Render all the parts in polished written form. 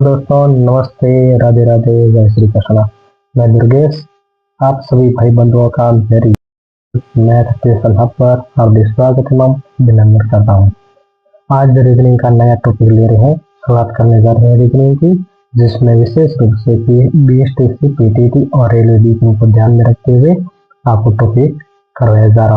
दोस्तों नमस्ते, राधे राधे, जय श्री कृष्णा। मैं दुर्गेश आप सभी भाई बंधुओं का मेरी मैथ ट्यूशन हब पर हार्दिक स्वागत एवं अभिनंदन करता हूँ। आज रीजनिंग का नया टॉपिक ले रहे हैं, शुरुआत करने जा रहे हैं रीजनिंग की, जिसमें विशेष रूप से बीएसटीसी, पीटीटी और रेलवे बीपीओ को ध्यान में रखते हुए आपको टॉपिक करवाने जा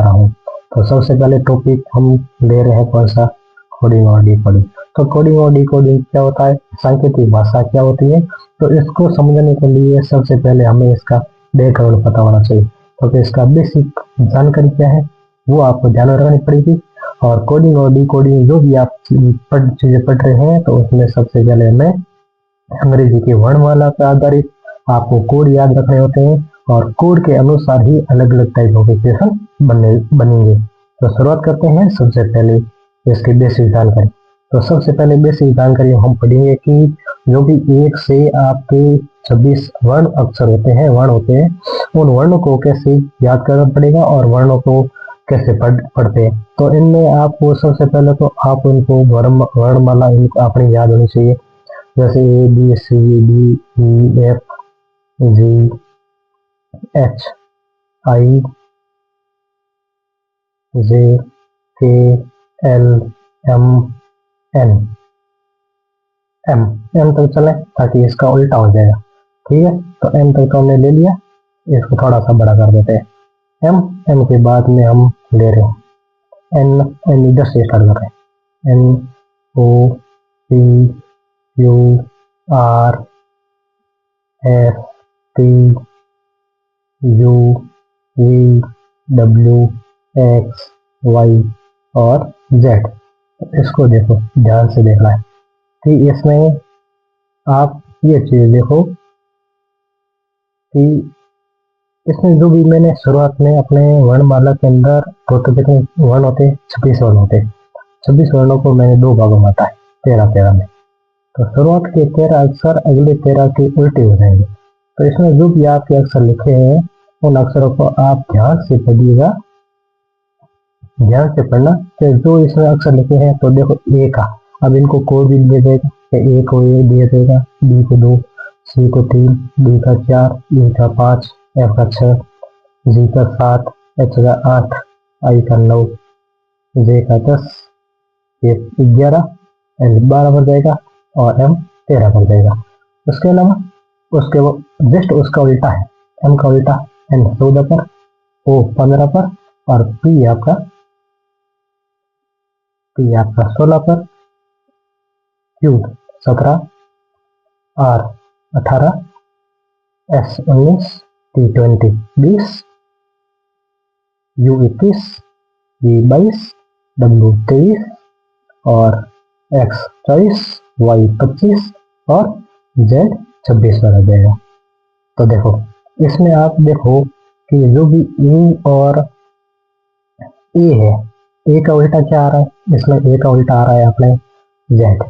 रहा हूँ। तो सबसे पहले टॉपिक हम ले रहे हैं कौन सा, कोडिंग और डिकोडिंग। तो कोडिंग और डिकोडिंग क्या होता है, सांकेतिक भाषा क्या होती है, तो इसको समझने के लिए सबसे पहले हमें इसका बैकग्राउंड पता होना चाहिए। तो इसका बेसिक जानकारी क्या है वो आपको ध्यान में रखनी पड़ेगी। और कोडिंग और डिकोडिंग जो भी आप चीजें पढ़ रहे हैं तो उसमें सबसे पहले हमें अंग्रेजी की वर्णमाला पर आधारित आपको कोड याद रखने होते हैं और कोड के अनुसार ही अलग अलग टाइप ऑफ इक्वेशन बनेंगे। तो शुरुआत करते हैं सबसे पहले इसकी बेसिक जानकारी। तो सबसे पहले बेसिक जानकारी हम पढ़ेंगे कि जो भी एक से आपके 26 वर्ण अक्षर होते हैं, उन वर्णों को कैसे याद करना पड़ेगा और वर्णों को कैसे पढ़ते हैं। तो इनमें आपको सबसे पहले तो आप उनको वर्णमाला इनको अपनी याद होनी चाहिए, जैसे A B C D E F G H I J K L M N M M तक चले ताकि इसका उल्टा हो जाएगा। ठीक है, तो एम तक तो हमने ले लिया, इसको थोड़ा सा बड़ा कर देते हैं। एम के बाद में हम ले रहे हैं एन इधर से स्टार्ट कर रहे हैं। N O P Q R S T U V W X Y और जेड। इसको देखो, ध्यान से देखना है कि इसमें आप ये चीज देखो कि इसमें जो भी मैंने शुरुआत में अपने वर्णमाला के अंदर टोटल कितने वर्ण होते, 26 वर्ण होते। 26 वर्णों को मैंने दो भागों में बांटा है, 13 में। तो शुरुआत के 13 अक्षर अगले 13 के उल्टे हो जाएंगे। तो इसमें जो भी आपके अक्षर लिखे हैं उन अक्षरों को आप ध्यान से पढ़िएगा, ध्यान से पढ़ना। तो जो इसमें अक्षर लिखे हैं तो देखो ए का, अब इनको कोड भी दे देगा, ए को ए दिया जाएगा, बी को 2, सी को 3, डी का 4, ई का 5, एफ का 6, जी का 7, एच का 8, आई का 9, जे का 10, ए 11, एल 12 पर जाएगा और एम 13 पर जाएगा। उसके अलावा उसके जस्ट उसका उल्टा है, एम का उल्टा एन 14 पर, ओ 15 पर और पी आपका 16 पर, Q 17, R 18, S 19, T 20, U 21, V 22, W 23 और एक्स 24, वाई 25 और जेड 26 पर आ जाएगा। तो देखो इसमें आप देखो कि जो भी ई और ए है, ए का उल्टा क्या आ रहा है, इसमें ए का उल्टा आ रहा है अपने जेड।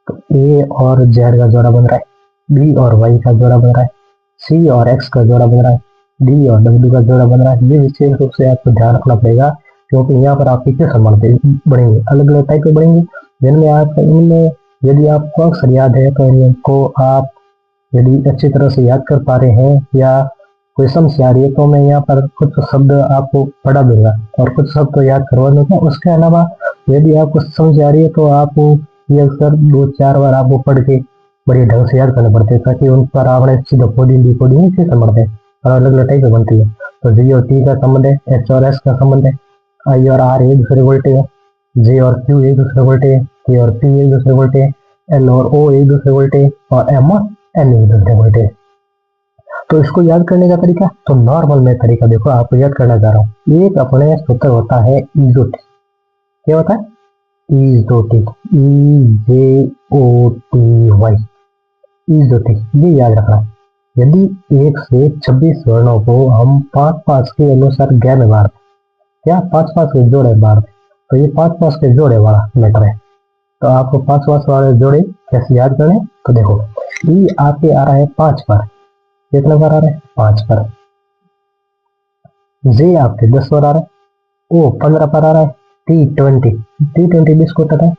तो ए और जेड का जोड़ा बन रहा है, बी और वाई का जोड़ा बन रहा है, सी और एक्स का जोड़ा बन रहा है, डी और डब्ल्यू का जोड़ा बन रहा है। ये विशेष रूप से आपको ध्यान रखना पड़ेगा क्योंकि यहाँ पर आपके किस बढ़ेंगे, अलग अलग टाइप के बढ़ेंगे, जिनमें आप इनमें यदि आपको अक्सर याद है तो इनको आप यदि अच्छी तरह से याद कर पा रहे हैं या कोई समस्या आ रही है तो मैं यहाँ पर कुछ शब्द आपको पढ़ा दूंगा और कुछ शब्द तो याद करवा दूंगा। उसके अलावा यदि आपको समझ आ रही है तो आप ये अक्सर 2-4 बार आपको पढ़ के बड़े ढंग से याद करने पड़ते हैं ताकि उन पर आपने सीधा कोडिंग डिकोडिंग से समझते हैं और अलग अलग टाइप बनती है। तो जी और टी का संबंध है, एच और एस का संबंध है, आई और आर एक दूसरे को उल्टे है, जे और क्यू एक दूसरे को उल्टे है, के और पी एक दूसरे को उल्टे है, एल और ओ एक दूसरे को उल्टे है और एम और एन एक दूसरे को उल्टे है। तो इसको याद करने का तरीका, तो नॉर्मल में तरीका देखो आपको याद करना चाह रहा हूँ। एक अपने सूत्र होता है इजोटी, क्या होता है, इजोटी, ई जे ओ टी वाई, इजोटी, ये याद रखना। यदि 1 से 26 वर्णों को हम 5-5 के अनुसार गै में बांट, क्या 5-5 के जोड़े बांट, तो ये 5-5 के जोड़े वाला मैटर है। तो आपको 5-5 वाले जोड़े कैसे याद करें, तो देखो ई आपके आ रहा है 5 पर, कितने बार आ रहे हैं, 5 पर। जे आपके 10 पर आ रहा है, ओ 15 पर आ रहा है, टी 20 बिस्कुट होता है,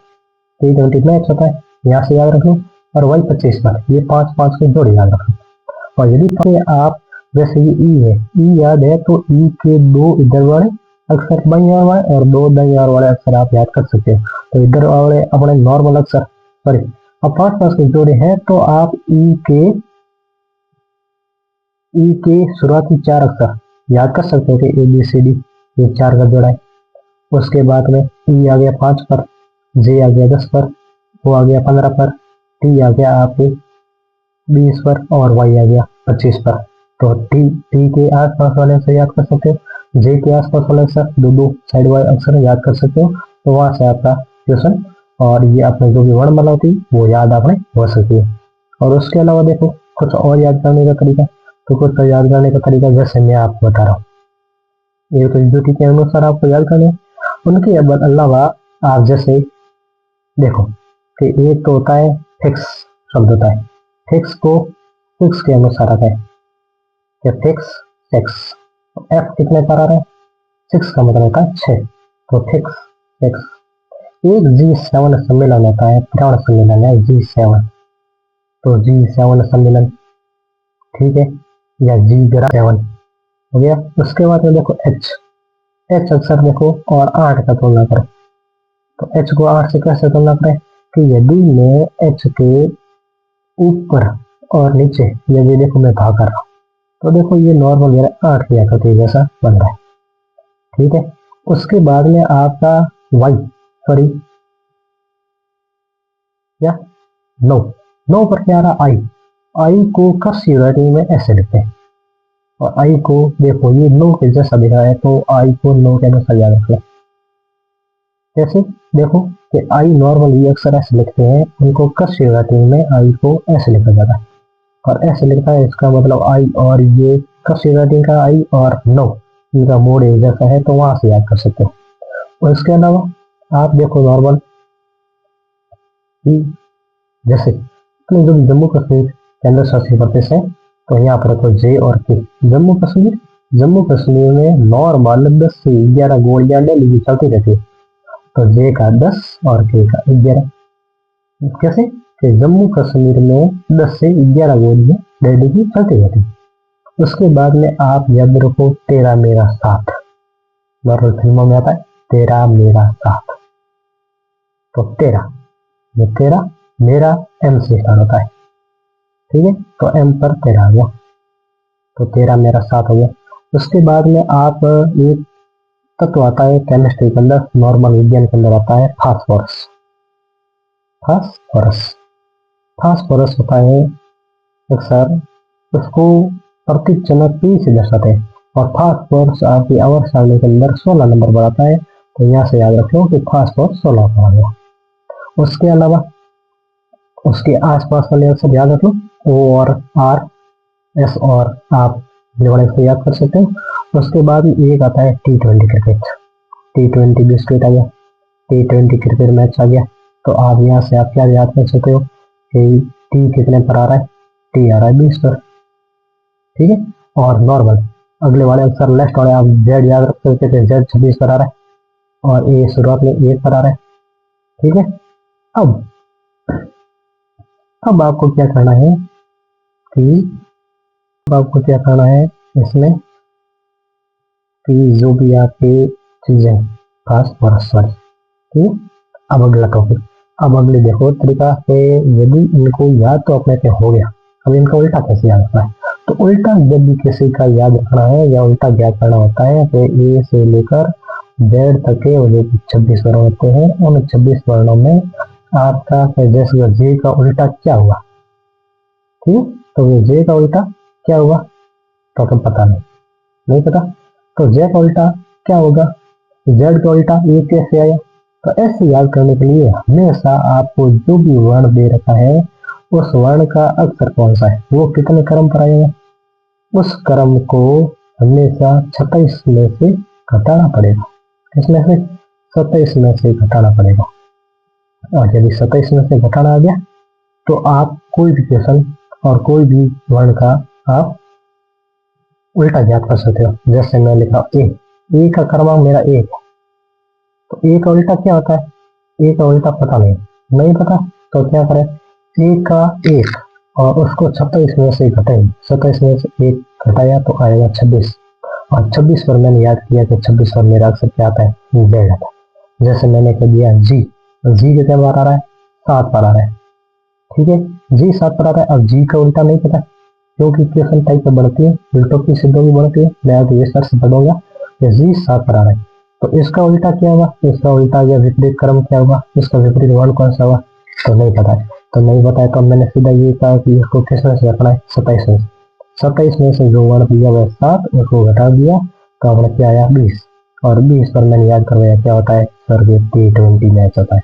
टी 20 मैच होता है, यहाँ से याद रख लो। और वाई 25 पर, ये 5 5 के जोड़े याद रखो। और यदि आप जैसे ये ई है, ई याद है तो ई के 2 इधर वाले अक्षर बाईं ओर वाले और 2 दाईं ओर वाले अक्षर आप याद कर सकते हो। तो इधर वाले अपने नॉर्मल अक्षर, सॉरी अब 5 5 के जोड़े हैं तो आप ई के शुरुआती 4 अक्षर याद कर सकते हो कि ए बी सी डी, ये 4 का जोड़ा है। उसके बाद में ई आ गया 5 पर, जे आ गया 10 पर, ओ आ गया 15 पर, टी आ गया आपके 20 पर और वाई आ गया 25 पर। तो टी के आसपास वाले अक्षर याद कर सकते हो, जे के आसपास वाले अक्षर दो साइड वाले अक्षर याद कर सकते हो। तो वहां से आपका क्वेश्चन और ये अपने जो भी वर्णमाला होती है वो याद आपने हो सकती है। और उसके अलावा देखो कुछ और याद करने का तरीका, तो कुछ याद करने का तरीका जैसे मैं आपको बता रहा हूँ, ये तो ड्यूटी के अनुसार आपको याद करने। उनके अलावा आप जैसे देखो कि एक तो होता है फिक्स शब्द होता है, फिक्स को फिक्स के अनुसार आता है कि फिक्स सिक्स, एफ कितने पर आ रहा है 6 का मतलब होता है 6, तो फिक्स सिक्स। एक G7 सम्मेलन होता है, ग्रहण सम्मेलन है G7, तो G7 सम्मेलन, ठीक है, या G ग्रहण 7 हो गया। उसके बाद में देखो एच अक्षर देखो और 8 का तुलना करो, तो एच को 8 से कैसे तुलना करें कि यदि मैं एच के ऊपर और नीचे यदि देखो मैं भाग कर रहा हूँ तो देखो ये नॉर्मल मेरा 8 की आकृति जैसा बन रहा है, ठीक है। उसके बाद में आपका वाई, सॉरी या 9 पर क्या आ रहा आई को कर्सिव राइटिंग में ऐसे लिखते हैं, और आई को देखो ये 9 के जैसा दिखा है तो आई को 9 के अनुसार याद रख लें। जैसे देखो कि आई नॉर्मल ये अक्सर ऐसे लिखते हैं, उनको कर्सिव राइटिंग में आई को ऐसे लिखा जाता है और ऐसे लिखता है, इसका मतलब आई और ये कर्सिव राइटिंग का आई और 9 इनका मोड एक जैसा है, तो वहां से याद कर सकते हो। और इसके अलावा आप देखो नॉर्मल जैसे अपने जो जम्मू कश्मीर केंद्र शासित प्रदेश है तो यहाँ पर देखो जे और के, जम्मू कश्मीर में नॉर्मल 10 से 11 गोलियां डेली की चलती रहती है, तो जे का 10 और के का 11। कैसे कि जम्मू कश्मीर में 10 से 11 गोलियां डेली की चलती रहती है। उसके बाद में आप याद रखो तेरा मेरा साथ, नॉर्मल फिल्मों में आता है तेरा मेरा साथ, तो तेरा मेरा एम से स्टार्ट होता है, ठीक है, तो एम पर तेरा आ गया, तो तेरा मेरा साथ हो गया। उसके बाद में आप एक तत्व आता है केमिस्ट्री के अंदर, नॉर्मल विज्ञान के अंदर आता है फास्फोरस। फास्फोरस होता है अक्सर, उसको प्रतीक चिन्ह P से दर्शाते हैं और फास्फोरस आपकी आवर्त सारणी के अंदर 16 नंबर पर आता है, तो यहाँ से याद रखो कि फास्फोरस 16 पर आ गया। उसके अलावा उसके आसपास वाले अक्षर याद रख लो, O और R, S और आप बड़े से याद कर सकते हो। उसके बाद एक आता है T20 क्रिकेट, T20 बिस्किट आ गया, T20 क्रिकेट मैच आ गया, तो आप यहाँ से आप क्या याद कर सकते हो कि टी कितने पर आ रहा है, टी आ रहा है 20 पर, ठीक है। और नॉर्मल अगले वाले अक्षर लेफ्ट वाले आप जेड याद रख सकते थे, जेड 26 पर आ रहा है और ए शुरुआत में 1 पर आ रहा है, ठीक है। अब आपको क्या करना है इसमें कि जो भी आपके चीजें फास्फोरस, ठीक है। अब अगला टॉपिक, अब अगले देखो तरीका से, यदि इनको याद तो अपने पे हो गया, अब इनका उल्टा कैसे याद रखना है, तो उल्टा जब भी किसी का याद रखना है या उल्टा याद करना होता है तो ए से लेकर जेड तक के जो 26 वर्ण होते हैं, उन 26 वर्णों में आपका जैसे जे का उल्टा क्या हुआ, ठीक, तो ये जे का उल्टा क्या हुआ तो आपको पता नहीं पता, तो जे का उल्टा क्या होगा, जेड का उल्टा ये कैसे आया। तो ऐसे याद करने के लिए हमेशा आपको जो भी वर्ण दे रखा है उस वर्ण का अक्षर कौन सा है वो कितने क्रम पर आएगा, उस क्रम को हमेशा 26 में से घटाना पड़ेगा, इसमें से 27 में से घटाना पड़ेगा, और यदि 27 में से घटाना आ गया तो आप कोई भी क्वेश्चन और कोई भी वर्ण का आप उल्टा याद कर सकते हो। जैसे मैं लिखा ए का क्रमांक मेरा 1, तो ए का उल्टा क्या होता है, ए का उल्टा पता नहीं पता, तो क्या करें ए का 1 और उसको 27 में से घटाएंगे, 27 में से 1 घटाया तो आएगा 26, और 26 पर मैंने याद किया कि 26 पर मेरा अक्सर क्या आता है, जेड आता है। जैसे मैंने कह दिया जी, जी के क्या बार आ रहा है, 7 पर आ रहा है। ठीक है, जी 7 पर आ रहा है। अब जी का उल्टा नहीं पता, क्योंकि इक्वेशन टाइप पे बढ़ती है, उल्टों की सिद्धों की बढ़ती है, मैं तो ये सर से पढ़ूंगा कि जी 7 पर आ रहा है, तो इसका उल्टा क्या होगा, इसका उल्टा या विपरीत क्रम क्या होगा, इसका विपरीत वर्ण कौन सा होगा, तो नहीं पता है। तो नहीं पता है तो मैंने सीधा ये कहा कि इसको किसमें से रखना है, 27 में। 27 में से जो वर्ण दिया हुआ है 7, उसको घटा दिया तो अपने क्या आया 20, और 20 पर मैंने याद करवाया क्या होता है सर, T20 मैच होता है।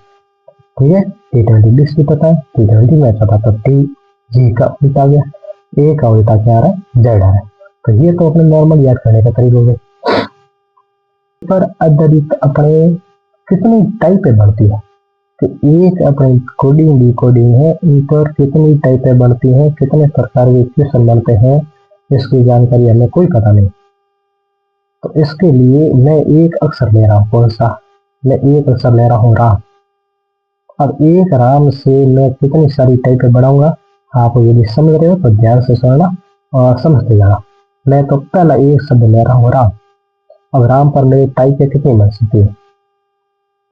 ठीक है, T20 20 भी पता है, T20 मैच होता है, तो टी जी का उल्टा आ गया, ए का उल्टा क्या आ रहा है, जेड आ रहा है। तो ये तो अपने नॉर्मल याद करने का तरीका हो गया। पर आधारित अपने कितनी टाइपें बढ़ती है, कि एक अपनी कोडिंग डिकोडिंग है, इन पर कितनी टाइपें बनती हैं, कितने प्रकार के क्वेश्चन बनते हैं, इसकी जानकारी हमें कोई पता नहीं। तो इसके लिए मैं एक अक्षर ले रहा हूँ, कौन सा, मैं एक अक्षर ले रहा हूँ राम। अब एक राम से मैं कितनी सारी टाइपें बनाऊंगा, आप यदि समझ रहे हो तो ध्यान से सुनना और समझते जाना। मैं तो पहला एक शब्द ले रहा हूँ राम। अब राम पर मेरी टाइपें कितनी बन सकती है,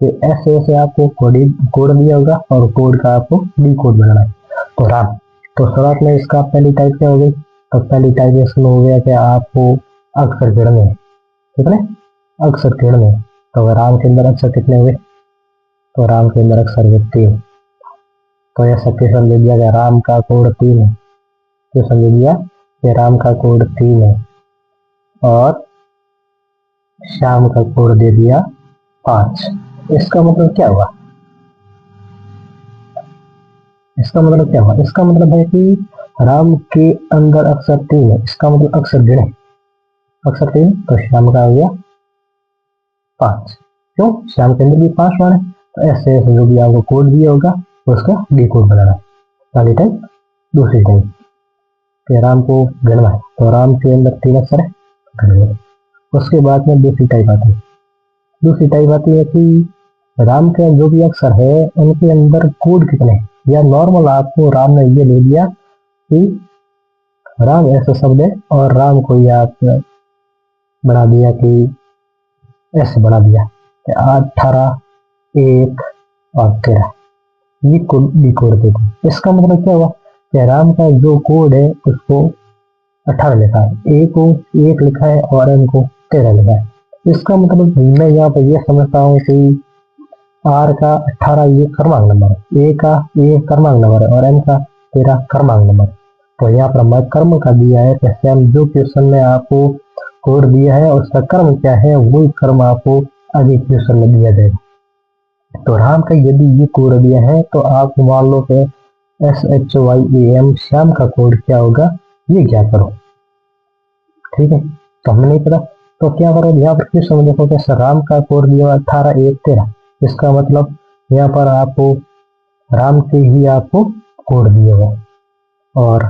कि ऐसे ऐसे आपको कोड दिया होगा और कोड का आपको डी कोड बनाना है। तो राम, तो शुरुआत में इसका पहली टाइप क्या हो गई, तो पहली टाइप इसमें हो गया कि आपको अक्षर गिनने हैं, कितने अक्षर गिनने हैं। तो राम के अंदर अक्षर कितने हुए, तो राम के अंदर अक्षर हुए 3। तो ऐसा क्वेश्चन दे दिया गया राम का कोड 3 है, क्वेश्चन दे दिया कि राम का कोड 3 है, और श्याम का कोड दे दिया 5। इसका मतलब क्या हुआ, इसका मतलब क्या हुआ, इसका मतलब है कि राम के अंदर अक्षर 3 है, इसका मतलब अक्षर गिने, अक्षर 3, तो श्याम का हो गया 5। क्यों, श्याम के अंदर भी 5 मान है। तो ऐसे जो भी आपको कोड दिया होगा उसका डी कोड बनाना है। पहली टाइप, दूसरी टाइप कि राम को गिनना है, तो राम के अंदर 3 अक्षर है, गिन। उसके बाद में दूसरी टाइप आती है, दूसरी टाइप आती है कि राम के जो भी अक्षर है उनके अंदर कोड कितने, या नॉर्मल आपको राम ने ये ले लिया कि राम ऐसा शब्द है, और राम को ये आप बना दिया कि ऐसे बना दिया 18, 1 और 13, ये कोड डी कोड देते। इसका मतलब क्या हुआ कि राम का जो कोड है उसको 18 लिखा है, ए को 1 लिखा है और एम को 13 लिखा है। इसका मतलब मैं यहाँ पर यह समझता हूँ कि आर का 18 ये क्रमांक नंबर है, ए का 1 क्रमांक नंबर है, और एम का 13 क्रमांक नंबर है। तो यहाँ पर हमारे कर्म का दिया है कि सेम जो क्वेश्चन में आपको कोड दिया है उसका कर्म क्या है, वही कर्म आपको आगे क्वेश्चन में दिया जाएगा। तो राम का यदि ये कोड दिया है तो आप मान लो कि SHYAM श्याम का कोड क्या होगा, ये क्या करो। ठीक है, तो हमें नहीं पता, तो क्या करो, यहाँ पर क्वेश्चन देखो कि राम का कोड दिया 18, 1, 13, इसका मतलब यहाँ पर आपको राम के ही आपको कोड दिया हुआ, और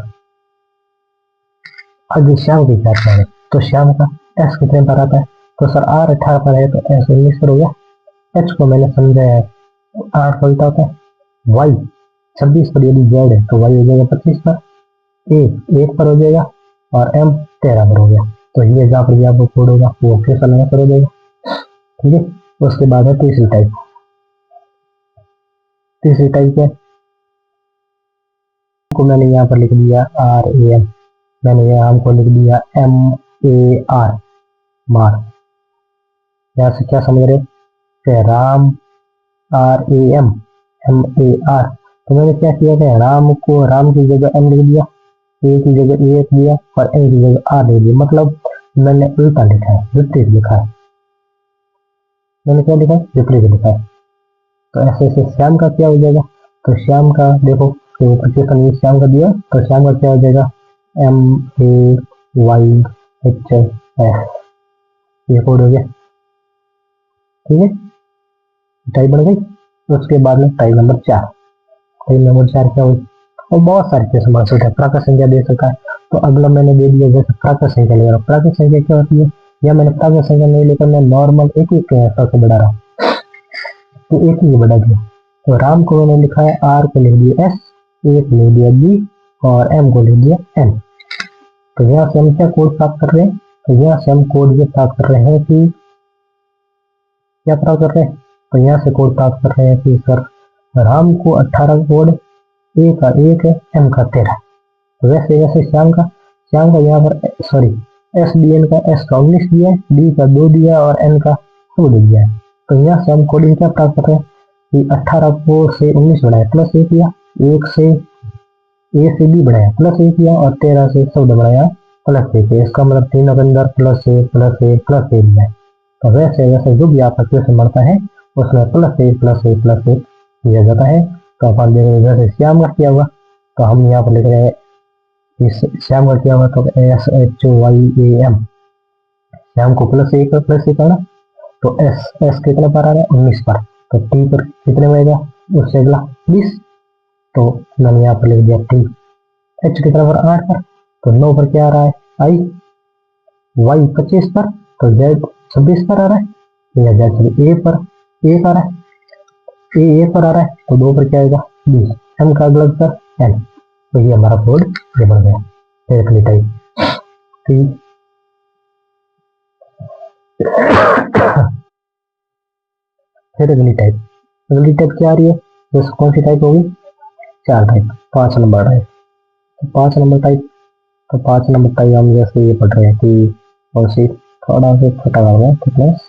आगे श्याम की क्या है, तो श्याम का एस कितने पर आता है, तो सर R 18 पर है तो एस 19 पर हो गया। एच को मैंने समझाया है, 8 उल्टा होता है, वाई 26 पर यदि जेड है तो वाई हो जाएगा 25 पर, ए 1 पर हो जाएगा, और एम 13 पर हो गया। तो ये जहाँ पर आपको कोड होगा वो क्वेश्चन आंसर हो जाएगा। ठीक है, उसके बाद है तीसरी टाइप, तीसरी टाइप है को मैंने यहाँ पर लिख दिया RAM, मैंने यहाँ को लिख दिया MAR, मार। यहाँ से क्या समझ रहे कि राम RAM MAR, तो मैंने क्या किया था, राम को राम की जगह एम लिख दिया, ए की जगह ए दिया, और एम की जगह आर दे दिया, मतलब मैंने उल्टा लिखा है, विपरीत लिखा है, मैंने क्या लिखा है, विपरीत लिखा है। तो ऐसे ऐसे श्याम का क्या हो जाएगा, तो श्याम का देखो कि ऊपर के श्याम का दिया, तो श्याम का क्या हो जाएगा MAYHS, ये कोड हो गया। ठीक है, टाइप बन गई। उसके बाद में टाइप नंबर 4, टाइप नंबर 4 क्या हुई, और बहुत सारे केस बन सकते हैं, प्राकृत संख्या दे सकता है। तो अगला मैंने दे दिया जैसे प्राकृत संख्या ले रहा हूँ, प्राकृत संख्या क्या होती है, या मैंने प्राकृत संख्या नहीं लेकर मैं नॉर्मल एक एक से बढ़ा रहा हूँ, तो एक ही बढ़ा दिया। तो राम को मैंने लिखा है, आर को लिख दिया एस, ए को ले लिया बी और एम को ले लिया एन। तो यहाँ से हम क्या कोड प्राप्त कर रहे हैं? तो यहाँ से हम कोड ये प्राप्त कर रहे हैं कि क्या प्राप्त कर रहे हैं? तो यहाँ से कोड प्राप्त कर रहे हैं कि सर राम को 18 कोड, ए का 1 है, एम का 13। तो वैसे वैसे श्याम का यहाँ पर सॉरी एस डी एन का एस का 19 दिया है, डी का 2 दिया और एन का 14 दिया है। तो यहाँ से हम कोडिंग क्या प्राप्त कर रहे हैं कि 18 को से 19 बढ़ाया प्लस 1 किया, 1 से ए से बी बढ़ाया प्लस 1 किया और 13 से 14 बढ़ाया प्लस 1। इसका मतलब तीनों के अंदर प्लस 1 प्लस 1 प्लस 1 दिया है। तो वैसे वैसे जो भी आपका क्वेश्चन बनता है उसमें प्लस 1 प्लस 1 प्लस 1 दिया जाता है। तो अपन देख रहे हैं जैसे श्याम का किया हुआ, तो हम यहाँ पर लिख रहे हैं श्याम का किया हुआ तो S H Y A M, Shyam को प्लस 1 आना। तो एस कितने पर आ रहा है? 19 पर। तो टी पर कितने में आएगा? उससे अगला 20। तो मैंने यहाँ पर लिख दिया टी। एच कितना पर? 8 पर। तो 9 पर क्या आ रहा है? आई। वाई 25 पर। तो जेड 26 पर आ रहा है या जेड ए पर 1 आ रहा है, ए पर आ रहा है। तो 2 पर क्या आएगा? 20। एम का अगला पर एन। तो ये हमारा कोड ये बन गया। फिर अगली टाइप अगली टाइप क्या आ रही है? बस कौन सी टाइप होगी? 4 टाइप, 5 नंबर टाइप। तो 5 नंबर टाइप, तो 5 नंबर टाइप हम जैसे ये पढ़ रहे हैं कि कौन सी, थोड़ा सा छोटा कर रहे हैं थिकनेस,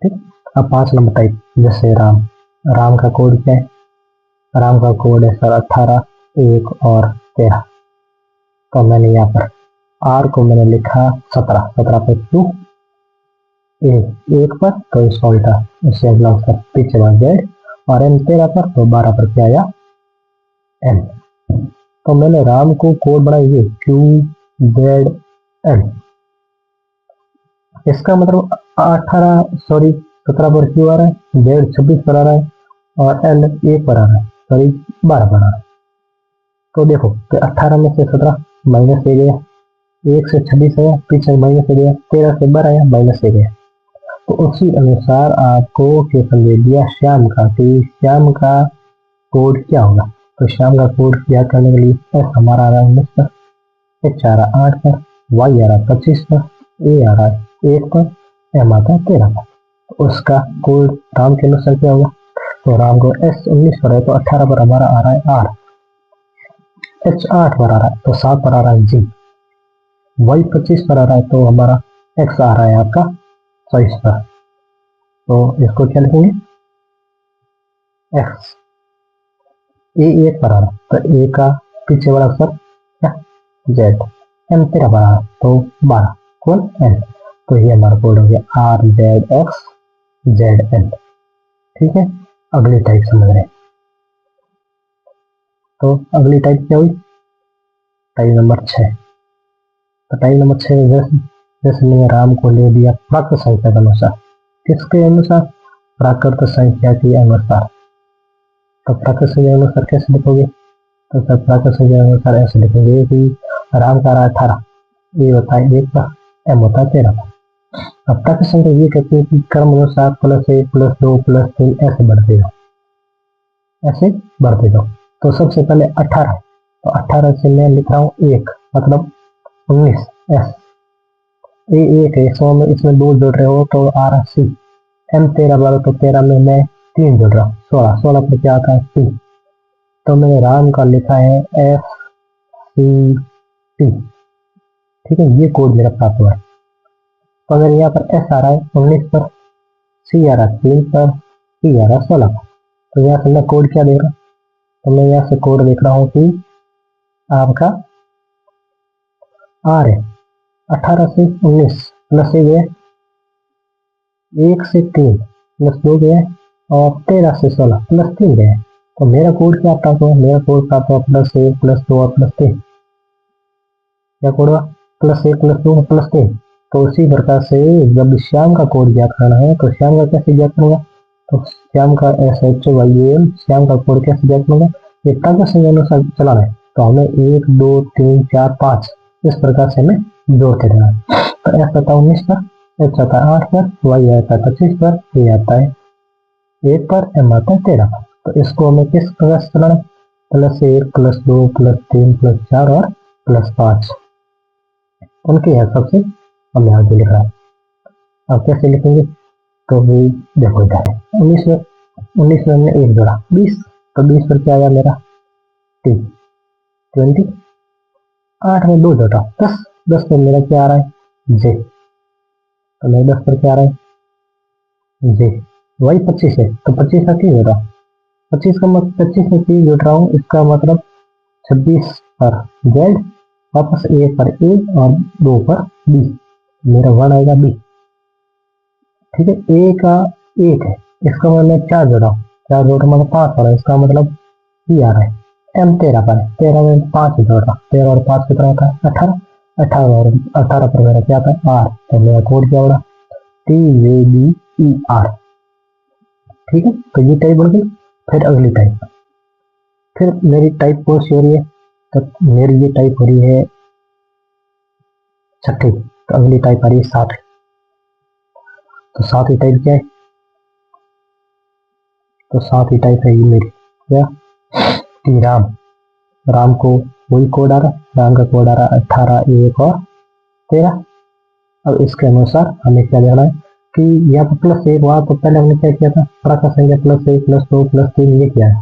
ठीक। अब 5 नंबर टाइप जैसे राम का कोड क्या है? राम का कोड है सर 18, 1 और 13। तो मैंने यहाँ पर आर को मैंने लिखा 17 पर टू, 1 पर तो इसका उल्टा इससे अगला उसका पीछे बाद जेड और एन 13 पर। तो 12 पर क्या आया? एन। तो मैंने राम को कोड बनाई क्यू जेड एन। इसका मतलब 17 पर क्यू आ रहा है, जेड 26 पर आ रहा है और एन 1 पर आ रहा है, सॉरी 12 पर आ रहा है। तो देखो कि 18 में से 17 माइनस 1 गया, 1 से 26 आया, पीछे माइनस 1 गया, 13 से 12 आया, माइनस 1 गया। तो उसी अनुसार आपको क्वेश्चन दे दिया श्याम का कि श्याम का कोड क्या होगा। तो श्याम का कोड क्या करने के लिए एस हमारा आ रहा है 19 पर, एच आ रहा है 8 पर, वाई आ रहा है 25 पर, ए आ रहा है 1 पर, एम आता है 13 पर। तो उसका कोड राम के अनुसार क्या होगा? तो राम को एस 19 पर है तो 18 पर हमारा आ रहा है आर, एच 8 पर आ रहा है तो 7 पर आ रहा है जी, वाई 25 पर आ रहा है तो हमारा एक्स आ रहा है आपका 24 पर। तो इसको क्या लिखेंगे? एक्स। ए 1 पर आ रहा है तो ए का पीछे वाला अक्षर क्या? जेड। एम 13 पर आ रहा है तो 12 कौन? एन। तो ये हमारा कोड हो गया R Z X Z N. ठीक है, अगली टाइप समझ रहे हैं। तो अगली टाइप क्या हुई? Type number 6। तो टाइप नंबर 6 जैसे मैंने राम को ले दिया प्राकृत संख्या के अनुसार। किसके अनुसार? प्राकृत संख्या के अनुसार। तो प्राकृत संख्या के अनुसार कैसे लिखोगे? तो प्राकृत संख्या के अनुसार ऐसे लिखेंगे कि राम का रहा 18, ए होता है 1 पर, एम होता है 13 पर। अब प्राकृत संख्या ये कहती है कि क्रम अनुसार +1 +2 +3 ऐसे बढ़ते जाओ, ऐसे बढ़ते जाओ। तो सबसे पहले 18, तो 18 से मैं लिख रहा हूँ 1 मतलब 19 एस, ए 1 है इसमें 2 जोड़ रहे हो तो आ रहा सी, एम 13 वाला तो 13 में मैं 3 जोड़ रहा हूँ 16 पर क्या आता है? सी। तो मैंने राम का लिखा है एफ सी टी। ठीक है, ये कोड मेरा प्राप्त हुआ है। तो अगर यहाँ पर एस आ रहा है 19 पर, सी आ रहा है 3 पर, सी आ रहा है 16 पर, तो यहाँ से मैं कोड क्या देख रहा हूँ? तो मैं यहाँ से कोड देख रहा हूँ कि आपका आर है 18 से 19 प्लस 1 है, 1 से 3 प्लस 2 गया और 13 से 16 प्लस 3 गया। तो मेरा कोड क्या प्राप्त हुआ? मेरा कोड प्राप्त हुआ +1 +2 और +3। क्या कोड हुआ? +1 +2 +3। तो उसी प्रकार से जब श्याम का कोड ज्ञात करना है तो श्याम का कैसे ज्ञात करूंगा? तो श्याम का SHYAM श्याम का कोड कैसे ज्ञात करूंगा? ये प्राकृत संख्या अनुसार चलाना है तो हमें 1 2 3 4 5 इस प्रकार से हमें जोड़ते रहना है। तो एस आता है 19 पर, एच आता है 8 पर, वाई आता है 25 पर, ए आता है 1 पर, एम आता है 13 पर। तो इसको हमें किस प्रकार से चलाना है? +1 +2 +3 +4 और +5 उनके हिसाब से हम यहाँ पे लिख रहा है। अब कैसे लिखेंगे, तो भी देखो इधर 19 में हमने 1 जोड़ा 20, तो 20 पर क्या आया मेरा टी 20। 8 में 2 जोड़ा 10, 10 पर मेरा क्या आ रहा है जे, तो मेरे 10 पर क्या आ रहा है जे। वही 25 है तो 25 का क्यों जोड़ा, 25 का मतलब 25 में क्यों जोड़ रहा हूँ, इसका मतलब 26 पर जेड, वापस 1 पर ए और 2 पर बी, मेरा 1 आएगा बी। ठीक है, ए का 1 है, इसका मतलब 4 जोड़ा, 4 जोड़ा मतलब 5 हो रहा है, इसका मतलब बी आ रहा है। एम 13 पर, 13 में 5 जोड़ा, 13 और 5 कितना होता है 18, 18 और 18 पर मेरा क्या आता है आर, तो मेरा कोड क्या होगा TJBER। ठीक है, तो ये टाइप बन गई। फिर अगली टाइप, फिर मेरी टाइप कौन सी हो रही है, तो मेरी ये टाइप हो रही है छठी, तो अगली टाइप आ रही है 7। तो 7वीं टाइप क्या है, तो 7वीं टाइप है ये मेरी क्या कि राम को वही कोड आ रहा है, राम का कोड आ रहा है 18, 1 और 13। अब इसके अनुसार हमें क्या लेना है कि यहाँ पर +1, वहां तो पहले हमने क्या किया था प्राकृत संख्या +1 +2 +3 ये किया है।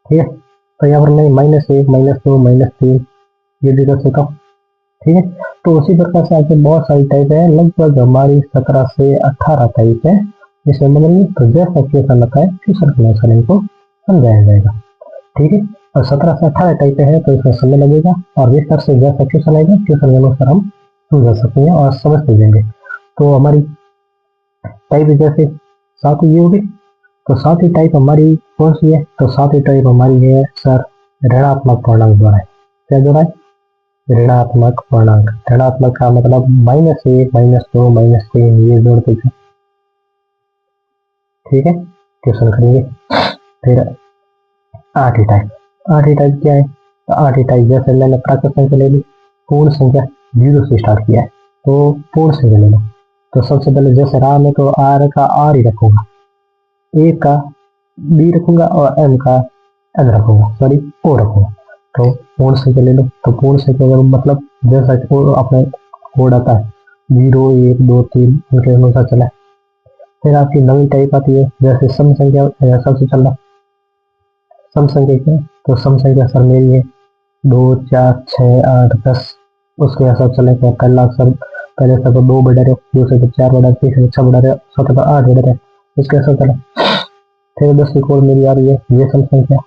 ठीक है, तो यहाँ पर मैं -1 -2 -3 ये भी कर सकता हूँ। ठीक है, तो उसी प्रकार से आगे बहुत सारी टाइप है, लगभग हमारी 17 से 18 टाइप है इसमें बनेंगे। तो जैसा क्वेश्चन रखा है क्वेश्चन के अनुसार इनको समझाया जाएगा। ठीक है, और 17 से 18 टाइप है तो इसमें समय लगेगा, और विस्तार से जैसा क्वेश्चन आएगा क्वेश्चन के अनुसार हम समझा सकते हैं और समझते जाएंगे। तो हमारी टाइप जैसे 7 ये होगी, तो 7वीं टाइप हमारी कौन सी है, तो 7वीं टाइप हमारी है सर ऋणात्मक पूर्णांक जोड़ा है। क्या जोड़ा है, ऋणात्मक पूर्णांक। ऋणात्मक का मतलब -1 -2 -3 ये जोड़ के। ठीक है, क्वेश्चन करेंगे। फिर 8वीं टाइप क्या है, तो 8वीं टाइप जैसे मैंने प्राकृत संख्या ले ली, पूर्ण संख्या 0 से स्टार्ट किया है, तो पूर्ण संख्या ले लो। तो सबसे पहले जैसे राम है तो आर का आर ही रखूंगा, ए का बी रखूंगा और एम का एन रखूंगा, सॉरी ओ रखूंगा। तो पूर्ण संख्या ले लो, तो पूर्ण संख्या का मतलब जैसा अपने कोड आता है 0 1 2 3 उनके अनुसार चला है। फिर आपकी नवी टाइप आती है जैसे सम संख्या, सबसे चल रहा सम संख्या क्या है, तो सम संख्या सर मेरी है 2 4 6 8 10, उसके हिसाब चले तो पहला अक्षर पहले अक्षर पर 2 बढ़ा रहे, दूसरे पर 4 बढ़ा, तीसरे पर 6 बढ़ा रहे, चौथे पर 8 बढ़ा रहे, इसके हिसाब चले। फिर 10वीं कोड मेरी आ रही है ये सम संख्या,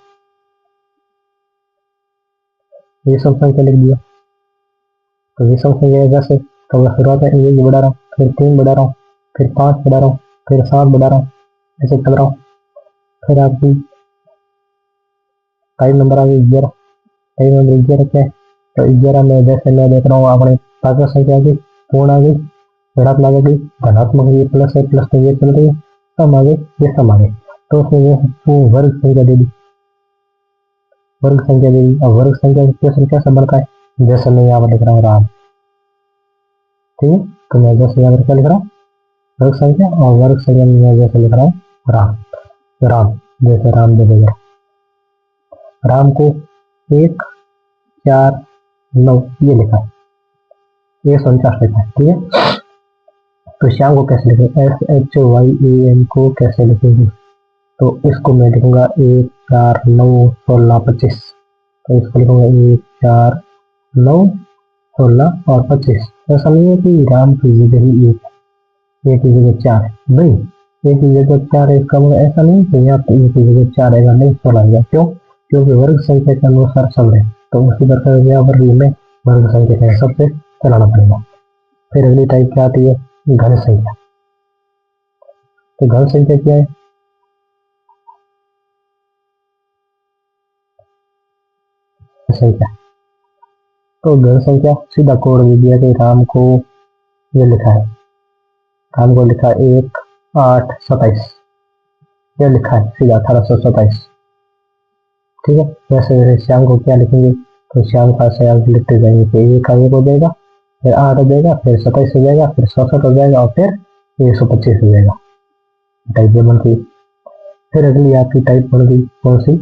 ये सम संख्या लिख दिया। तो ये सम संख्या जैसे तो शुरुआत में ये बढ़ा रहा हूँ, फिर 3 बढ़ा रहा हूँ, फिर 5 बढ़ा रहा हूँ, फिर 7 बढ़ा रहा हूँ, ऐसे चल रहा हूँ। फिर आपकी टाइप नंबर आ गई 11, टाइप नंबर 11 क्या है, तो 11 में जैसे मैं देख रहा हूँ अपने प्राकृत संख्या आ गई, पूर्ण आ गई, ऋणात्मक आ गई, धनात्मक ये प्लस है, प्लस तो ये चल रही है, सम आ गई, ये सम आ गई। तो उसमें ये वर्ग संख्या दे दी, वर्ग संख्या दे दी। अब वर्ग संख्या क्वेश्चन कैसे बनता है, जैसे मैं यहाँ पर लिख रहा हूँ राम। ठीक है, तो मैं जैसे यहाँ पर क्या लिख रहा हूँ वर्ग संख्या, और वर्ग संख्या में मैं जैसे लिख रहा हूँ राम। राम जैसे राम दे देगा, राम को 1 4 9 ये लिखा है, 149 लिखा है। ठीक है, तो श्याम को कैसे लिखेंगे, SHYAM को कैसे लिखेंगे, तो इसको मैं लिखूंगा 1 4 9 16 25, तो इसको लिखूंगा 1 4 9 16 और 25। ऐसा नहीं है कि राम की जगह ही 1 की जगह 4 है, नहीं 1 की जगह 4 है, इसका मतलब ऐसा नहीं कि यहाँ पे 1 की जगह 4 आएगा, नहीं 16 आएगा। क्यों, क्योंकि वर्ग संख्या के अनुसार चल रहे, तो उसी प्रकार यहाँ पर हमें वर्ग संख्या के हिसाब से चलाना पड़ेगा। फिर अगली टाइप क्या आती है घन संख्या। तो घन संख्या क्या है, संख्या तो घन संख्या सीधा कोड दे दिया कि राम को ये लिखा है, राम को लिखा 1 8 27, ये लिखा है सीधा 1827। ठीक है, वैसे श्याम को क्या लिखेंगे, तो श्याम का से आप लिखते जाएंगे कि 1 का 1 हो जाएगा, फिर 8 हो जाएगा, फिर 27 हो जाएगा, फिर 67 हो जाएगा, और फिर 125 हो जाएगा। टाइप ये बन गई। फिर अगली आपकी टाइप बन गई कौन सी,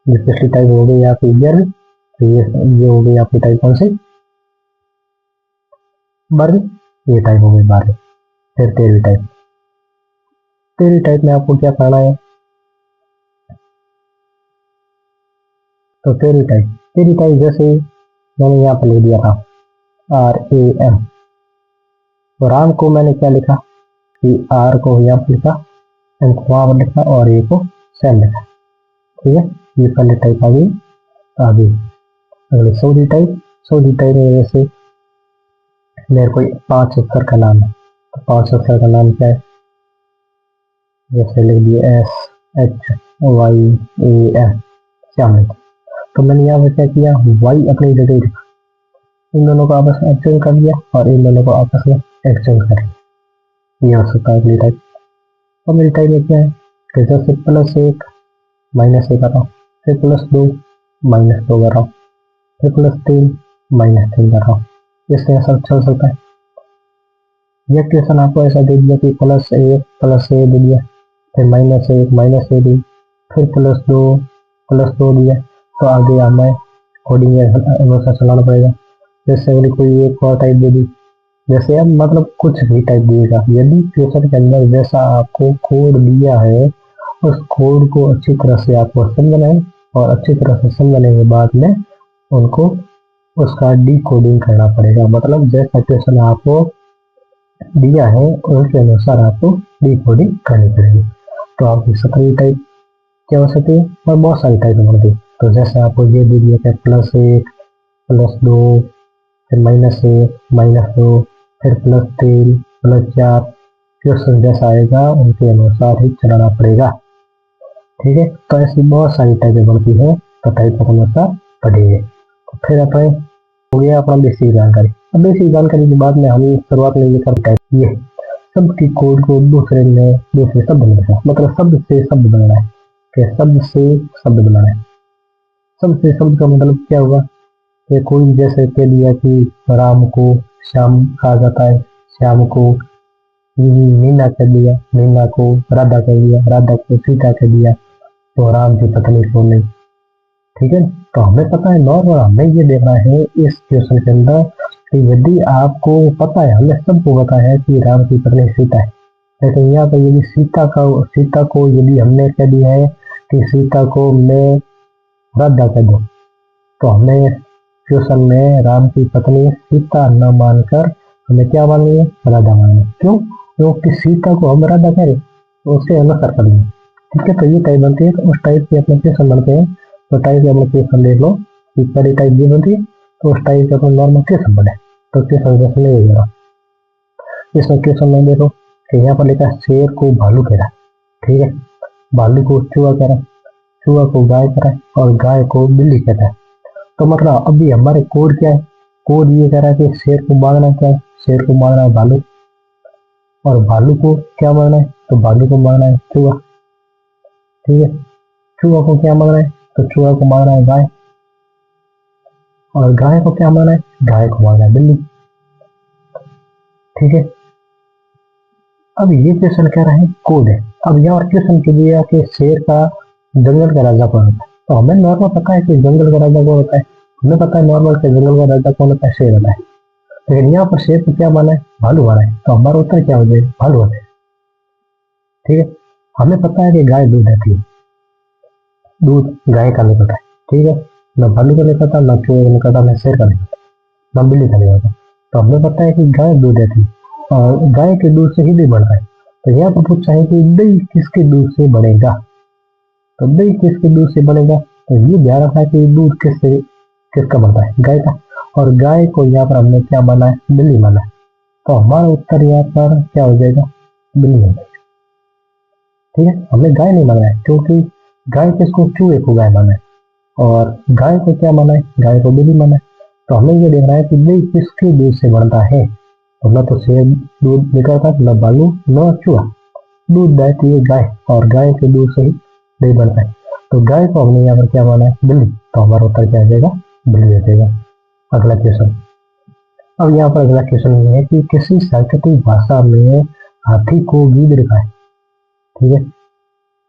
ये पिछली टाइप हो गई आपकी 11वीं, तो ये हो गई आपकी टाइप कौन सी, 12वीं, ये टाइप हो गई 12वीं। फिर 13वीं टाइप, 13वीं टाइप में आपको क्या करना है, तो 13वीं टाइप जैसे मैंने यहाँ पर लिख दिया था RAM, तो राम को मैंने क्या लिखा कि R को यहाँ पर लिखा, एम को वहां पर लिखा और ए को सेम लिखा। ठीक है, ये पहले टाइप आ गई। आगे अगले सऊदी टाइप में जैसे मेरे को 5 अक्षर का नाम है, तो 5 अक्षर का नाम क्या है, जैसे लिख दिए SHYAM, श्याम। तो मैंने यहाँ पर क्या किया, वाई अपनी जगह रखा, इन दोनों को आपस में एक्सचेंज कर दिया और इन दोनों को आपस में एक्सचेंज कर दिया। ये हो सकता है अगली टाइप। और मेरी टाइप में क्या है कि जैसे +1 -1 कर रहा हूँ, फिर +2 -2 कर रहा हूँ, फिर +3 -3 कर रहा हूँ, इस तरह सब चल सकता है। यह क्वेश्चन आपको ऐसा दे दिया कि +1 दे दिया, फिर -1 दी, फिर +2 दिया, तो आगे हमें कोडिंग अनुसार चलाना पड़ेगा। जैसे अगर कोई एक और टाइप दे दी, जैसे अब मतलब कुछ भी टाइप दिएगा, यदि क्वेश्चन के अंदर जैसा आपको कोड दिया है उस कोड को अच्छी तरह से आपको समझना है और अच्छी तरह से समझने के बाद में उनको उसका डिकोडिंग करना पड़ेगा। मतलब जैसा क्वेश्चन आपको दिया है उसके अनुसार आपको डिकोडिंग करनी पड़ेगी। तो आपकी 17वीं टाइप क्या हो सकती है, और बहुत सारी टाइप होती है। तो जैसे आपको ये दे दिया कि +1 +2 फिर -1 -2 फिर +3 +4, क्वेश्चन जैसा आएगा उनके अनुसार ही चलाना पड़ेगा। ठीक है, तो ऐसी बहुत सारी टाइपें बनती है, तो टाइप के अनुसार पढ़िए। तो फिर अपने हो गया अपना बेसिक जानकारी। अब बेसिक जानकारी के बाद में हम शुरुआत में ये कर टाइप ये शब्द की कोड को दूसरे शब्द में लिखा, मतलब शब्द से शब्द बनाना है, कि शब्द से शब्द बनाना है। शब्द से शब्द का मतलब क्या हुआ कि कोई जैसे कह दिया कि राम को श्याम कहा जाता है, श्याम को मीना कह दिया, मीना को राधा कह दिया, राधा को सीता कह दिया, तो राम की पत्नी को नहीं। ठीक है, तो हमें पता है नॉर्मल हमें ये देखना है इस क्वेश्चन के अंदर कि यदि आपको पता है, हमें सबको पता है कि राम की पत्नी सीता है, लेकिन यहाँ पर यदि सीता को यदि हमने कह दिया है कि सीता को मैं राधा कह दो, तो हमें क्वेश्चन में राम की पत्नी सीता न मानकर हमें क्या माननी है, राधा माननी है। क्यों, क्योंकि सीता को हम राधा कह रहे तो उससे अनुसार करनी है। ठीक है, तो ये टाइप बनती है, तो उस टाइप के अपने क्वेश्चन बनते हैं। तो टाइप के अपने क्वेश्चन देख लो कि पहली टाइप ये बनती है, तो उस टाइप के अपने नॉर्मल क्वेश्चन बने। तो क्वेश्चन जैसे नहीं होगा, इसमें क्वेश्चन में देखो कि यहाँ पर लिखा शेर को भालू कह रहा है। ठीक है, भालू को चूहा कह रहा है, चूहा को गाय कह रहा है और गाय को बिल्ली कहता है। तो मतलब अभी हमारे कोड क्या है, कोड ये कह रहा है कि शेर को मारना क्या है, शेर को मारना है भालू, और भालू को क्या मारना है, तो भालू को मारना है चूहा। ठीक है, चूहा को क्या मारना है, तो चूहा को मारना है गाय, और गाय को क्या मारना है, गाय को मारना है बिल्ली। ठीक है, अब ये क्वेश्चन कह रहा है कोड है। अब यहाँ और क्वेश्चन के दिया कि शेर का जंगल का राजा कौन होता है, तो हमें नॉर्मल पता है कि जंगल का राजा कौन होता है, हमें पता है नॉर्मल के जंगल का राजा कौन होता है, शेर होता है। लेकिन यहाँ पर शेर को क्या माना है, भालू माना है, तो हमारा उत्तर क्या हो जाएगा, भालू होता है। ठीक है, हमें पता है कि गाय दूध देती है, दूध गाय का निकलता है। ठीक है, न भालू का निकलता, न चूहे का निकलता, न शेर का निकलता, न बिल्ली का निकलता। तो हमें पता है कि गाय दूध देती है और गाय के दूध से ही दही बनता है। तो यहाँ पर पूछा है कि दही किसके दूध से बनेगा, तो दही किसके दूध से बनेगा, तो ये ध्यान रखना है कि दूध किसका बनता है, गाय का, और गाय को यहाँ पर हमने क्या माना है, बिल्ली माना है। तो हमारा उत्तर यहाँ पर क्या हो जाएगा, बिल्ली हो जाएगा। ठीक है, हमें गाय नहीं माना है, क्योंकि गाय किसको, चूहे को गाय माना है, और गाय को क्या माना है, गाय को बिल्ली माना है। तो हमें ये देखना है कि दही किसके दूध से बनता है, तो न तो शेर दूध निकलता, न भालू, न चूहा, दूध देती है गाय, और गाय के दूध से ही दही बनता है। तो गाय को हमने यहाँ पर क्या माना है, बिल्ली, तो हमारा उत्तर क्या आ जाएगा, बिल्ली आ जाएगा। अगला क्वेश्चन, अब यहाँ पर अगला क्वेश्चन ये है कि किसी सांकेतिक भाषा में हाथी को गीदड़ कहा है। ठीक है,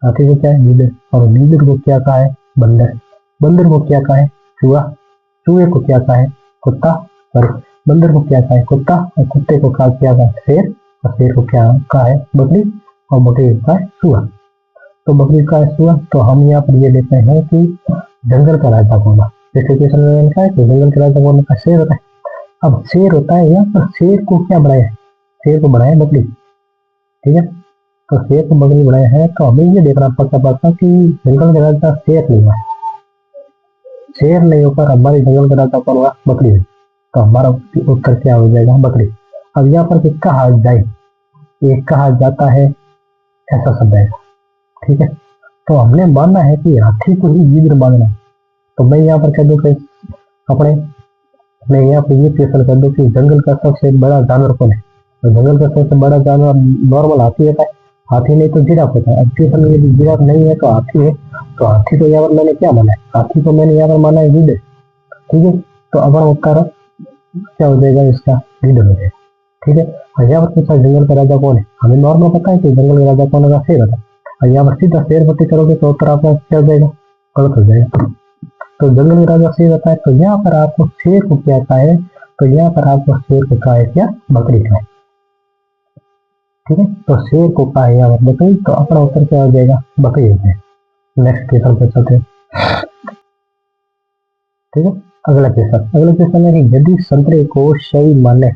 हाथी को क्या है, गीदड़, और गीदड़ को क्या कहा है, बंदर, बंदर को क्या कहा है? चूहा, चूहे को क्या कहा है? कुत्ता। सॉरी, बंदर को क्या कहा है? कुत्ता, और कुत्ते को क्या कहा है? शेर, और शेर को क्या कहा है? बकरी, और बकरी का है चूहा। तो बकरी का है चूहा। तो हम यहाँ पर ये लेते हैं कि जंगल का राजा कौन है? जैसे क्वेश्चन में लिखा है कि जंगल का राजा कौन है? शेर होता है। अब शेर होता है यहाँ पर, शेर को क्या बनाया है? शेर को बनाया बकरी, ठीक है। तो शेर को बकरी बनाया है, तो हमें ये देखना पक्का पक्का कि जंगल का राजा शेर नहीं हुआ, शेर नहीं होकर हमारे जंगल का राजा कौन हुआ? बकरी है। तो हमारा उत्तर क्या हो जाएगा? बकरी। अब यहाँ पर कहा जाए, ये कहा जाता है, ऐसा शब्द है, ठीक है। तो हमने मानना है कि हाथी को ही जिगर मानना है। तो मैं यहाँ पर कह दूं कि अपने, मैं यहाँ पर ये क्वेश्चन कर दूं कि जंगल का सबसे बड़ा जानवर कौन है? तो जंगल का सबसे बड़ा जानवर नॉर्मल हाथी होता है, हाथी नहीं तो जिराफ होता है। अब क्वेश्चन में यदि जिराफ नहीं है तो हाथी है, तो हाथी को यहाँ पर मैंने क्या माना है? हाथी को मैंने यहाँ पर माना है गिद्ध, ठीक है। तो अब उत्तर क्या हो जाएगा इसका? गिद्ध हो जाएगा, ठीक है। और यहाँ पर पूछा जंगल का राजा कौन है? हमें नॉर्मल पता है कि जंगल का राजा कौन होगा? शेर होता है। और यहाँ पर सीधा शेर पट्टी करोगे तो उत्तर आपका क्या हो जाएगा? गलत हो जाएगा। तो जंगल का राजा शेर होता है। तो यहाँ पर आपको शेर को क्या कहा है? तो यहाँ पर आपको शेर को कहा है क्या? बकरी का है, ठीक है। तो शेर को कहा है यहाँ पर बकरी, तो अपना उत्तर क्या हो जाएगा? बकरी हो जाएगा। नेक्स्ट क्वेश्चन पे चलते हैं, ठीक है। अगला क्वेश्चन है कि यदि संतरे को स्याही माने,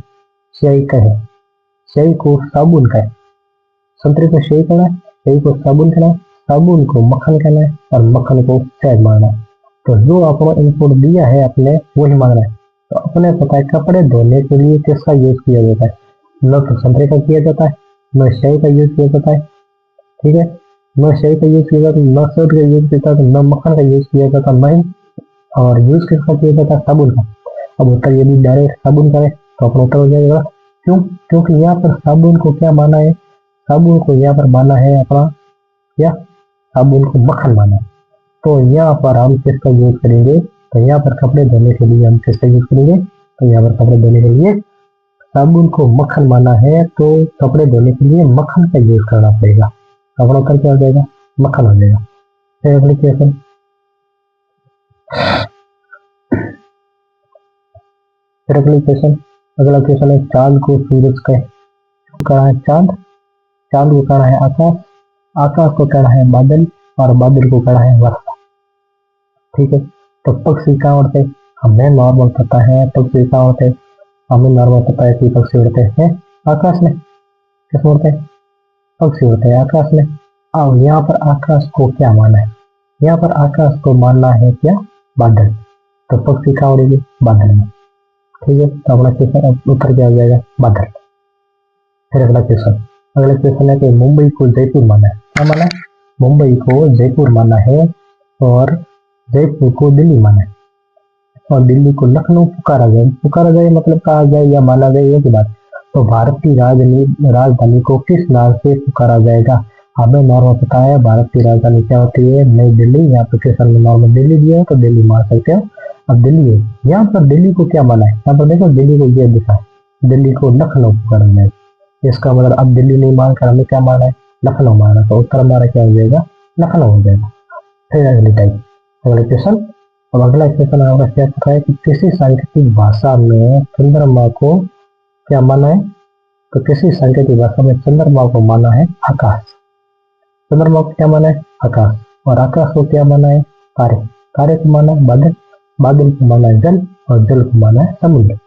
स्याही कहे, स्याही को साबुन कहे, संतरे को स्याही कहना है, स्याही को साबुन कहना है, साबुन को मक्खन कहना है, और मक्खन को शहद मानना है। तो जो आपको इनपुट दिया है अपने वही मांगना है। तो अपने पता है कपड़े धोने के लिए किसका यूज किया जाता है? न तो संतरे का किया जाता है, न स्याही का यूज किया जाता है, ठीक है। न स्याही का यूज किया जाता है, न शहद का यूज किया जाता है, न मक्खन का यूज किया जाता है, नहीं। और यूज किसका किया जाता है? साबुन का। अब उत्तर यदि डायरेक्ट साबुन करें तो अपना उत्तर हो जाएगा। क्यों? क्योंकि यहाँ पर साबुन को क्या माना है? साबुन को यहाँ पर माना है अपना क्या? साबुन को मक्खन माना है। तो यहाँ पर हम किसका यूज करेंगे? तो यहाँ पर कपड़े धोने के लिए हम किसका यूज करेंगे? तो यहाँ पर कपड़े धोने के लिए साबुन को मक्खन माना है, तो कपड़े धोने के लिए मक्खन का यूज करना पड़ेगा। अपना उत्तर क्या हो जाएगा? मक्खन हो जाएगा। फिर अगले क्वेश्चन, अगला क्वेश्चन है चांद को सूरज कहना है चांद, चांद को कहना है आकाश, आकाश को कहना है बादल, और बादल को कहना है वर्षा, ठीक है। तो पक्षी कहाँ उड़ते? हमें नॉर्मल पता है पक्षी कहाँ उड़ते, हमें नॉर्मल पता है कि पक्षी उड़ते हैं आकाश में। किस उड़ते हैं? पक्षी उड़ते हैं आकाश में। अब यहाँ पर आकाश को क्या माना है? यहाँ पर आकाश को मानना है क्या? बादल। तो पक्षी कहाँ उड़ेगी? बादल में, ठीक है। तो अपना क्वेश्चन उत्तर क्या हो जाएगा? बादल। फिर अगला क्वेश्चन है कि मुंबई को जयपुर माना है। क्या माना है? मुंबई को जयपुर माना है, और जयपुर को दिल्ली माना है, और दिल्ली को लखनऊ पुकारा जाए। पुकारा जाए मतलब कहा जाए या माना जाए, एक ही बात। तो भारतीय राजधानी को किस नाम से पुकारा जाएगा? हमें नॉर्मल पता है भारत की राजधानी क्या होती है? नई दिल्ली। यहाँ पे क्वेश्चन में नॉर्मल दिल्ली दिया है तो दिल्ली मान सकते हो। अब दिल्ली है, यहाँ पर दिल्ली को क्या माना है? यहाँ पर देखो दिल्ली को ये दिखा है, दिल्ली को लखनऊ पुकारा जाए। इसका मतलब अब दिल्ली नहीं मानकर हमें क्या माना है? लखनऊ माना। तो उत्तर हमारा क्या हो जाएगा? लखनऊ हो जाएगा। फिर अगले क्वेश्चन, और अगला क्वेश्चन हमारा क्या कहता है कि किसी सांकेतिक भाषा में चंद्रमा को क्या माना है? तो किसी सांकेतिक भाषा में चंद्रमा को माना है आकाश। चंद्रमा को क्या माना है? आकाश। और आकाश को क्या माना है? तारे। तारे को माना है बादल, बादल को माना है जल, और जल को माना है समुद्र।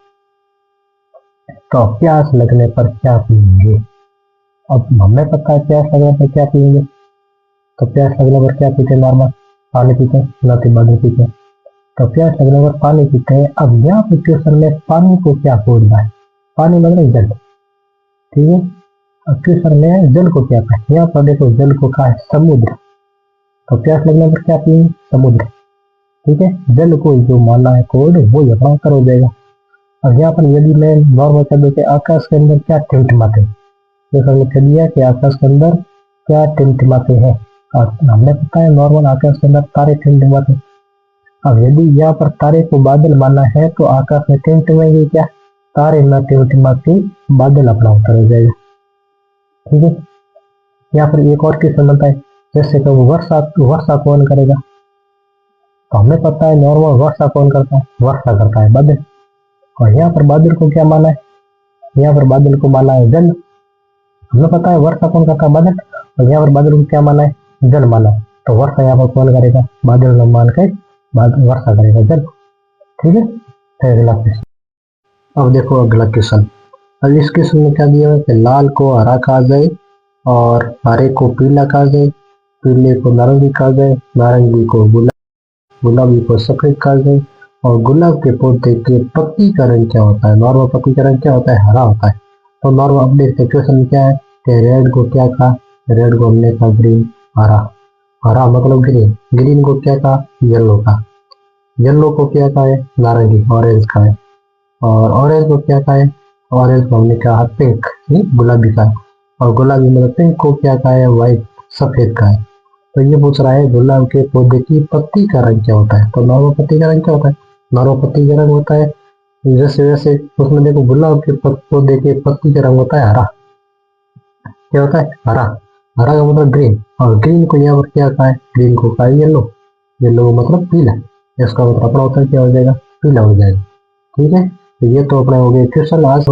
तो प्यास लगने पर क्या पिएंगे? अब हमें पता है प्यास लगने पर क्या पिएंगे। तो प्यास लगने पर क्या पीते? नॉर्मल पानी पीते हैं, न कि बादल पीते हैं। तो प्यास लगने पर पानी पीते हैं। अब यहाँ पे क्वेश्चन में पानी को क्या खोजना है? पानी मतलब जल, ठीक है। अब क्वेश्चन में जल को क्या कहा? यहाँ पर देखो जल को कहा है समुद्र। तो प्यास लगने पर क्या पिएंगे? समुद्र, ठीक है। जल को जो मानना है कोड वो अपना उत्तर हो जाएगा। अब यहाँ पर यदि मैं नॉर्मल कर दूं कि आकाश के अंदर क्या टिमटिमाते, जैसा कह दिया कि आकाश के अंदर क्या टिमटिमाते हैं, और हमें पता है नॉर्मल आकाश के अंदर तारे टिमटिमाते। अब यदि यहाँ पर तारे को बादल मानना है तो आकाश में टिमटिमाएंगे क्या? तारे न टिमटिमाते बादल अपना उत्तर हो जाएगा, ठीक है। यहाँ पर एक और क्वेश्चन बनता है, जैसे कि वर्षा कौन करेगा? तो हमें पता है नॉर्मल वर्षा कौन करता है, वर्षा करता है बादल। और यहाँ पर बादल को क्या माना है, यहाँ पर बादल को माना है जल। हमें पता है वर्षा कौन करता है, बादल। और यहाँ पर बादल को क्या माना है, जल माना है। तो वर्षा यहाँ पर कौन करेगा, बादल को मान के वर्षा करेगा जल। ठीक है, फिर अगला क्वेश्चन। अब देखो अगला क्वेश्चन। अब इस क्वेश्चन में क्या दिया है कि लाल को हरा कहा जाए और हरे को पीला कहा जाए, पीले को नारंगी कहा जाए, नारंगी को गुलाबी को सफेद कहा जाए, और गुलाब के पौधे के पत्ती का रंग क्या होता है। नॉर्मल पत्ती का रंग क्या होता है, हरा होता है। तो नॉर्मल अब देखते क्वेश्चन क्या है कि रेड को क्या कहा, रेड को हमने कहा ग्रीन, हरा, हरा मतलब ग्रीन, ग्रीन को क्या कहा, येलो का, येलो को क्या कहा है, नारंगी, ऑरेंज का है, और ऑरेंज को क्या कहा है, ऑरेंज को हमने कहा पिंक, गुलाबी का है, और गुलाबी मतलब पिंक को क्या कहा है, व्हाइट, सफेद का है। तो ये पूछ रहा है गुलाब के पौधे की पत्ती का रंग क्या होता है। तो नॉर्मल पत्ती का रंग क्या होता है, नॉर्मल पत्ती का रंग होता है जैसे वैसे उसमें देखो गुलाब के पौधे के पत्ती का रंग होता है हरा। क्या होता है, हरा, हरा का मतलब ग्रीन, और ग्रीन को यहाँ पर क्या कहा है, ग्रीन को कहा है येलो, येलो मतलब पीला। इसका मतलब अपना उत्तर क्या हो जाएगा, पीला हो जाएगा। ठीक है, तो ये तो अपना हो गया क्वेश्चन आज।